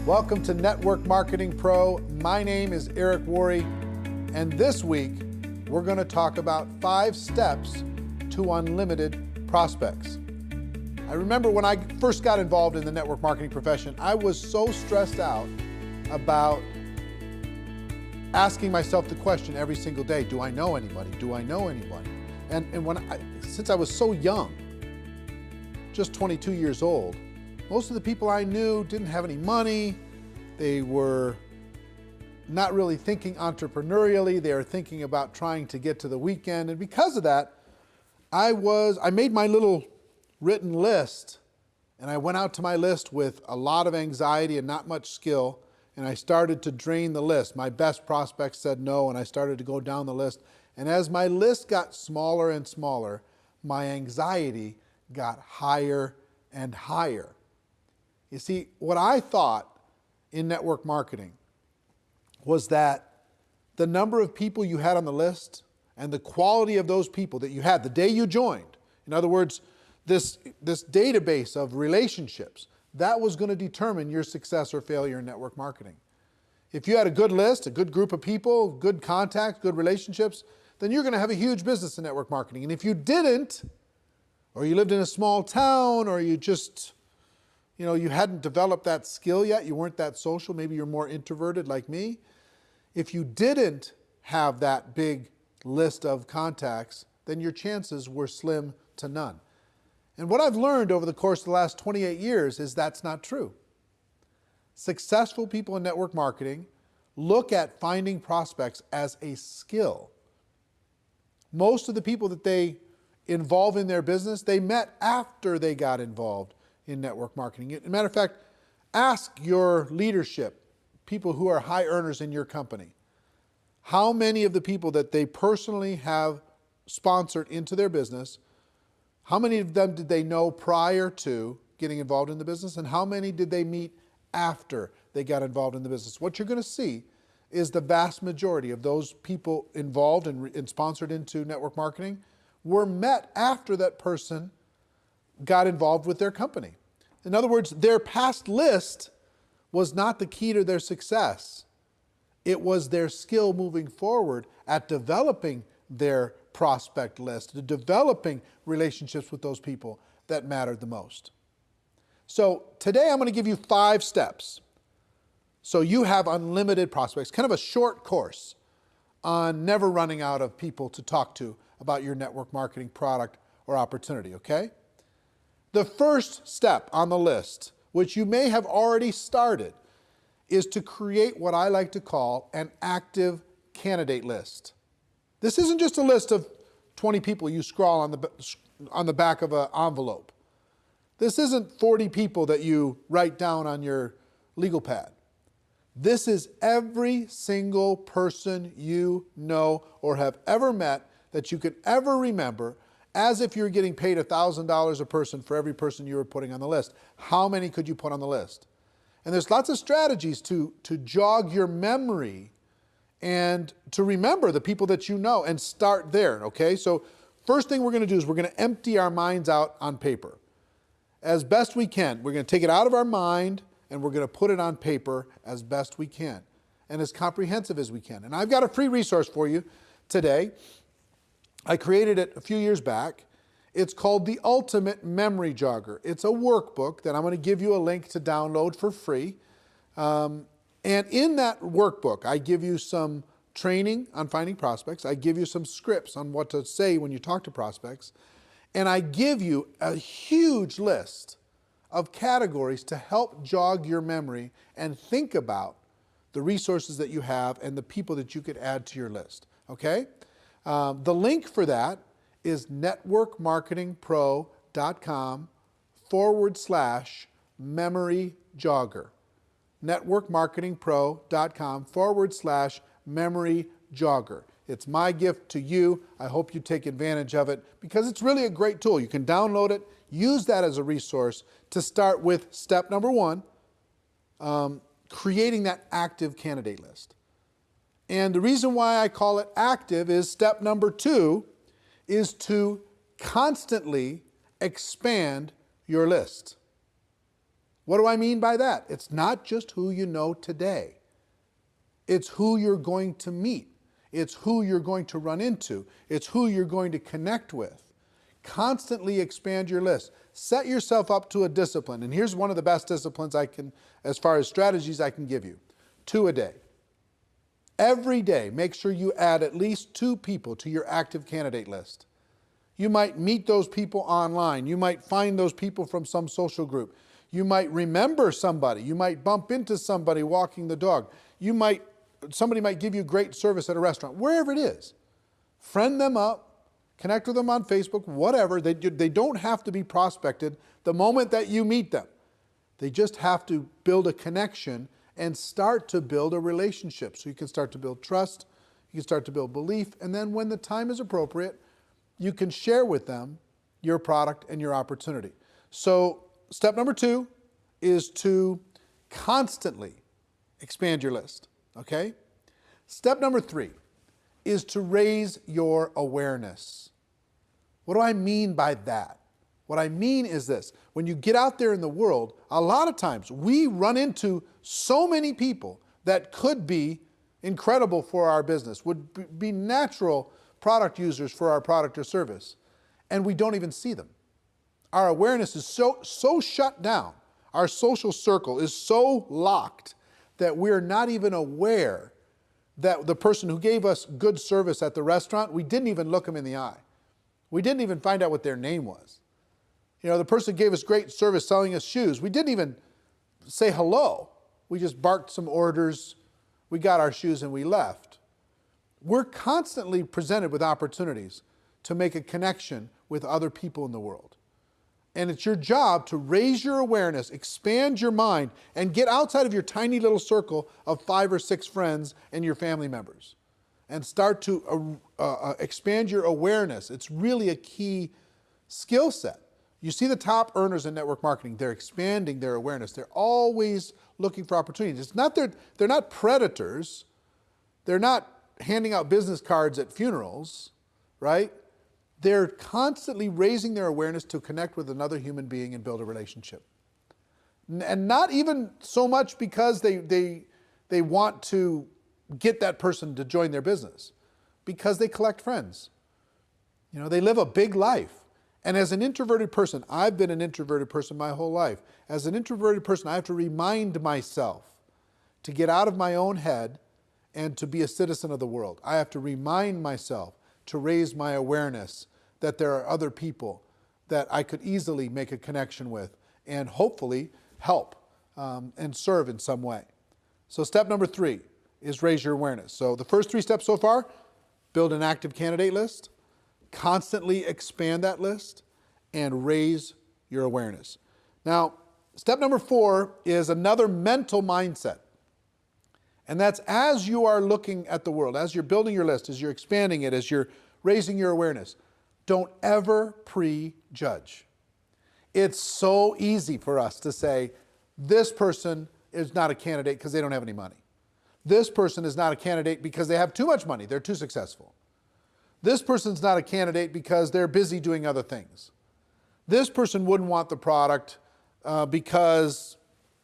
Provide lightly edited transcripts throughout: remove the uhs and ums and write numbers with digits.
Welcome to Network Marketing Pro. My name is Eric WORRE, and this week we're going to talk about 5 steps to unlimited prospects. I remember when I first got involved in the network marketing profession, I was so stressed out about asking myself the question every single day, do I know anybody? Do I know anybody? And since I was so young, just 22 years old, most of the people I knew didn't have any money. They were not really thinking entrepreneurially. They were thinking about trying to get to the weekend. And because of that, I made my little written list, and I went out to my list with a lot of anxiety and not much skill, and I started to drain the list. My best prospects said no, and I started to go down the list. And as my list got smaller and smaller, my anxiety got higher and higher. You see, what I thought in network marketing was that the number of people you had on the list and the quality of those people that you had the day you joined, in other words, this database of relationships, that was going to determine your success or failure in network marketing. If you had a good list, a good group of people, good contacts, good relationships, then you're going to have a huge business in network marketing. And if you didn't, or you lived in a small town, or you just, you hadn't developed that skill yet, you weren't that social, maybe you're more introverted like me. If you didn't have that big list of contacts, then your chances were slim to none. And what I've learned over the course of the last 28 years is that's not true. Successful people in network marketing look at finding prospects as a skill. Most of the people that they involve in their business, they met after they got involved in network marketing. As a matter of fact, ask your leadership, people who are high earners in your company, how many of the people that they personally have sponsored into their business, how many of them did they know prior to getting involved in the business, and how many did they meet after they got involved in the business? What you're going to see is the vast majority of those people involved and sponsored into network marketing were met after that person got involved with their company. In other words, their past list was not the key to their success. It was their skill moving forward at developing their prospect list, to developing relationships with those people that mattered the most. So today I'm going to give you 5 steps so you have unlimited prospects, kind of a short course on never running out of people to talk to about your network marketing product or opportunity, okay? The first step on the list, which you may have already started, is to create what I like to call an active candidate list. This isn't just a list of 20 people you scrawl on the back of an envelope. This isn't 40 people that you write down on your legal pad. This is every single person you know or have ever met that you could ever remember, as if you're getting paid $1,000 a person for every person you were putting on the list. How many could you put on the list? And there's lots of strategies to jog your memory and to remember the people that you know and start there, okay? So first thing we're going to do is we're going to empty our minds out on paper. As best we can. We're going to take it out of our mind and we're going to put it on paper as best we can and as comprehensive as we can. And I've got a free resource for you today. I created it a few years back. It's called the Ultimate Memory Jogger. It's a workbook that I'm going to give you a link to download for free. And in that workbook, I give you some training on finding prospects. I give you some scripts on what to say when you talk to prospects. And I give you a huge list of categories to help jog your memory and think about the resources that you have and the people that you could add to your list, okay? The link for that is networkmarketingpro.com/memory jogger. networkmarketingpro.com/memory jogger. It's my gift to you. I hope you take advantage of it because it's really a great tool. You can download it, use that as a resource to start with step number 1, creating that active candidate list. And the reason why I call it active is step number 2 is to constantly expand your list. What do I mean by that? It's not just who you know today. It's who you're going to meet. It's who you're going to run into. It's who you're going to connect with. Constantly expand your list. Set yourself up to a discipline. And here's one of the best disciplines I can, as far as strategies I can give you. 2 a day. Every day, make sure you add at least 2 people to your active candidate list. You might meet those people online. You might find those people from some social group. You might remember somebody. You might bump into somebody walking the dog. Somebody might give you great service at a restaurant, wherever it is. Friend them up, connect with them on Facebook, whatever. They don't have to be prospected the moment that you meet them. They just have to build a connection and start to build a relationship. So you can start to build trust, you can start to build belief, and then when the time is appropriate, you can share with them your product and your opportunity. So step number 2 is to constantly expand your list, okay? Step number 3 is to raise your awareness. What do I mean by that? What I mean is this: when you get out there in the world, a lot of times we run into so many people that could be incredible for our business, would be natural product users for our product or service, and we don't even see them. Our awareness is so shut down. Our social circle is so locked that we're not even aware that the person who gave us good service at the restaurant, we didn't even look them in the eye. We didn't even find out what their name was. You know, the person gave us great service selling us shoes. We didn't even say hello. We just barked some orders. We got our shoes and we left. We're constantly presented with opportunities to make a connection with other people in the world. And it's your job to raise your awareness, expand your mind, and get outside of your tiny little circle of 5 or 6 friends and your family members. And start to expand your awareness. It's really a key skill set. You see the top earners in network marketing, they're expanding their awareness. They're always looking for opportunities. It's not they're not predators. They're not handing out business cards at funerals, right? They're constantly raising their awareness to connect with another human being and build a relationship. And not even so much because they want to get that person to join their business, because they collect friends. You know, they live a big life. And as an introverted person, I've been an introverted person my whole life. As an introverted person, I have to remind myself to get out of my own head and to be a citizen of the world. I have to remind myself to raise my awareness that there are other people that I could easily make a connection with and hopefully help and serve in some way. So step number 3 is raise your awareness. So the first 3 steps so far: build an active candidate list, constantly expand that list, and raise your awareness. Now, step number 4 is another mental mindset. And that's as you are looking at the world, as you're building your list, as you're expanding it, as you're raising your awareness, don't ever prejudge. It's so easy for us to say, this person is not a candidate because they don't have any money. This person is not a candidate because they have too much money, they're too successful. This person's not a candidate because they're busy doing other things. This person wouldn't want the product because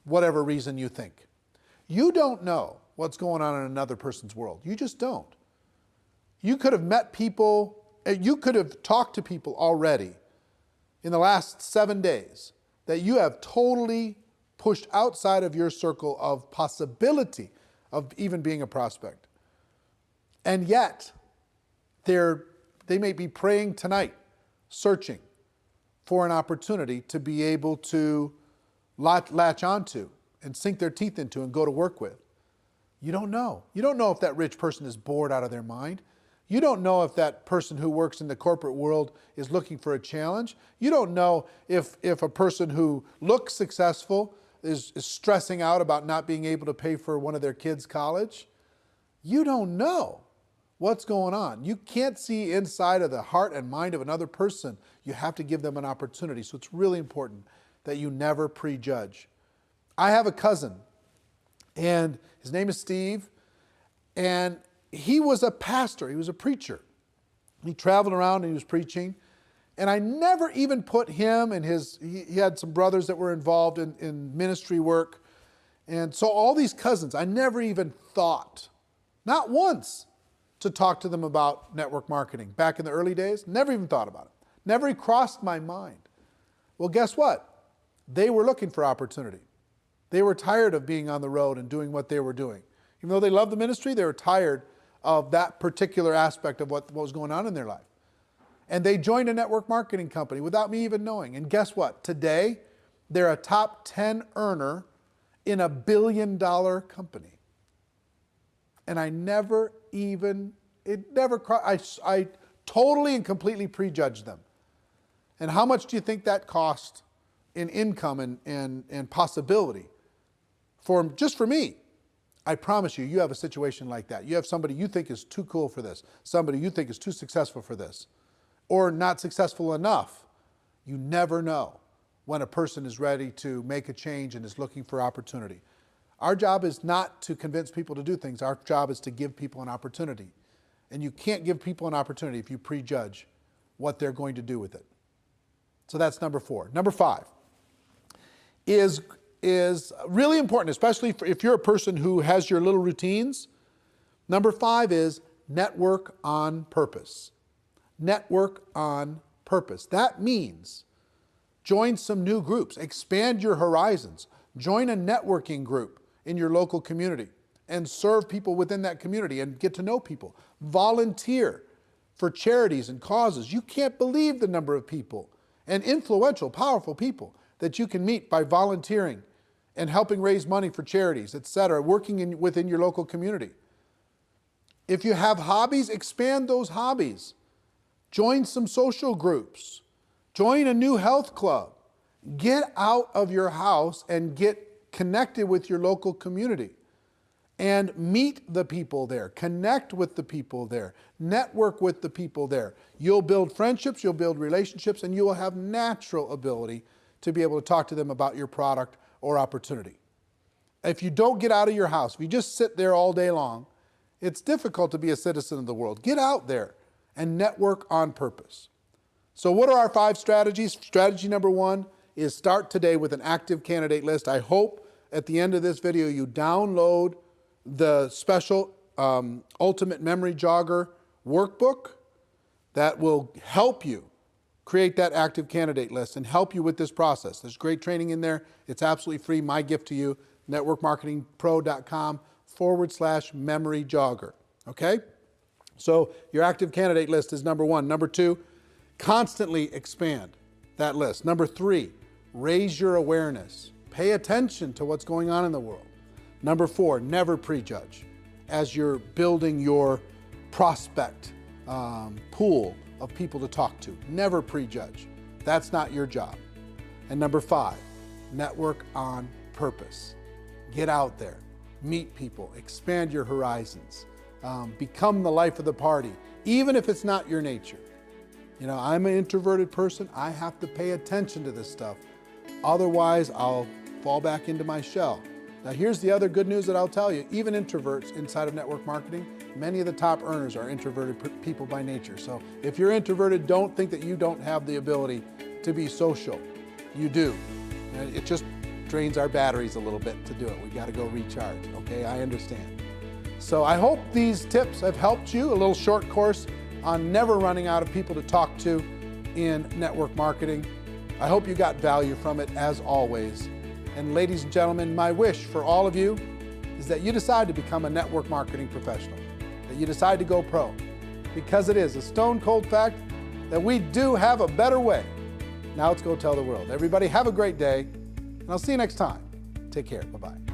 whatever reason you think. You don't know what's going on in another person's world. You just don't. You could have met people, you could have talked to people already in the last 7 days that you have totally pushed outside of your circle of possibility of even being a prospect. And yet, they may be praying tonight, searching for an opportunity to be able to latch onto and sink their teeth into and go to work with. You don't know. You don't know if that rich person is bored out of their mind. You don't know if that person who works in the corporate world is looking for a challenge. You don't know if a person who looks successful is stressing out about not being able to pay for one of their kids' college. You don't know what's going on. You can't see inside of the heart and mind of another person. You have to give them an opportunity. So it's really important that you never prejudge. I have a cousin, and his name is Steve, and he was a pastor. He was a preacher. He traveled around and he was preaching, And I never even put him and he had some brothers that were involved in ministry work. And so all these cousins, I never even thought, not once, to talk to them about network marketing. Back in the early days, never even thought about it. Never crossed my mind. Well, guess what? They were looking for opportunity. They were tired of being on the road and doing what they were doing. Even though they loved the ministry, they were tired of that particular aspect of what was going on in their life. And they joined a network marketing company without me even knowing. And guess what? Today, they're a top 10 earner in a $1 billion company. And I never even, I totally and completely prejudged them. And how much do you think that cost in income and possibility? Just for me, I promise you, you have a situation like that. You have somebody you think is too cool for this, somebody you think is too successful for this, or not successful enough. You never know when a person is ready to make a change and is looking for opportunity. Our job is not to convince people to do things. Our job is to give people an opportunity. And you can't give people an opportunity if you prejudge what they're going to do with it. So that's number 4. Number 5 is really important, especially if you're a person who has your little routines. Number 5 is network on purpose. Network on purpose. That means join some new groups, expand your horizons, join a networking group in your local community and serve people within that community and get to know people. Volunteer for charities and causes. You can't believe the number of people and influential, powerful people that you can meet by volunteering and helping raise money for charities, etc., working within your local community. If you have hobbies, expand those hobbies. Join some social groups. Join a new health club. Get out of your house and get connected with your local community and meet the people there, connect with the people there, network with the people there. You'll build friendships, you'll build relationships, and you will have natural ability to be able to talk to them about your product or opportunity. If you don't get out of your house, if you just sit there all day long, it's difficult to be a citizen of the world. Get out there and network on purpose. So what are our 5 strategies? Strategy number 1 is start today with an active candidate list. I hope at the end of this video you download the special Ultimate Memory Jogger workbook that will help you create that active candidate list and help you with this process. There's great training in there. It's absolutely free. My gift to you, networkmarketingpro.com/memory jogger. Okay? So your active candidate list is number 1. Number 2, constantly expand that list. Number 3, raise your awareness. Pay attention to what's going on in the world. Number 4, never prejudge as you're building your prospect pool of people to talk to. Never prejudge. That's not your job. And number 5, network on purpose. Get out there, meet people, expand your horizons, become the life of the party, even if it's not your nature. You know, I'm an introverted person. I have to pay attention to this stuff. Otherwise, I'll fall back into my shell. Now, here's the other good news that I'll tell you. Even introverts inside of network marketing, many of the top earners are introverted people by nature. So if you're introverted, don't think that you don't have the ability to be social. You do. And it just drains our batteries a little bit to do it. We got to go recharge, okay? I understand. So I hope these tips have helped you. A little short course on never running out of people to talk to in network marketing. I hope you got value from it, as always. And ladies and gentlemen, my wish for all of you is that you decide to become a network marketing professional, that you decide to go pro, because it is a stone cold fact that we do have a better way. Now let's go tell the world. Everybody have a great day, and I'll see you next time. Take care. Bye-bye.